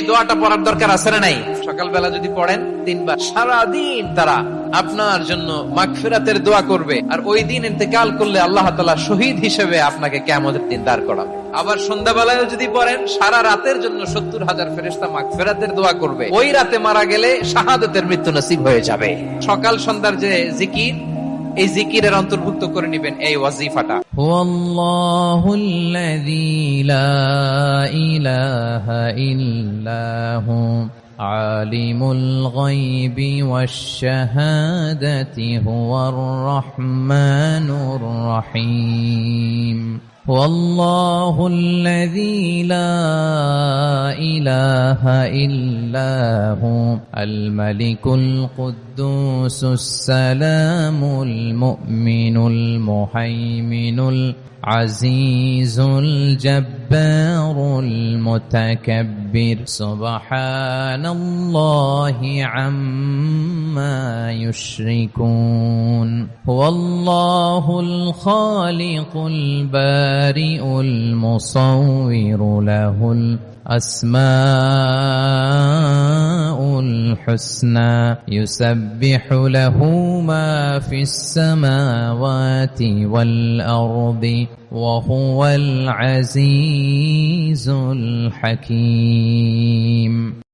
এই দোয়াটা পড়ার দরকার আছে না নাই? সকালবেলা যদি পড়েন 3 বার, সারাদিন তারা আপনার জন্য মাগফিরাতের দোয়া করবে। আর ওই দিন ইন্তেকাল করলে আল্লাহ তাআলা শহীদ হিসেবে আপনাকে কিয়ামতের দিন দাঁড় করাবে। আবার সন্ধ্যাবেলায় যদি পড়েন, সারা রাতের জন্য 70,000 ফেরেশতা মাগফিরাতের দোয়া করবে। ওই রাতে মারা গেলে শাহাদাতের মৃত্যু নসিব হয়ে যাবে। সকাল সন্ধ্যার যে জিকির, এই জিকিরের অন্তর্ভুক্ত করে নেবেন এই ওয়াজিফাটা। হুয়াল্লাহুল্লাযী লা ইলাহা ইল্লাহু আলিমুল গায়বি ওয়াশ শাহাদাতি হুয়ার রাহমানুর রহিম। والله الذي لا إله إلا هو الملك القدوس السلام المؤمن المهيمن العزيز الجبار المتكبر سبحان الله عما يشركون هو الله الخالق البارئ المصور له الأسماء الحسنى يسبح له ما في السماوات والأرض وهو العزيز الحكيم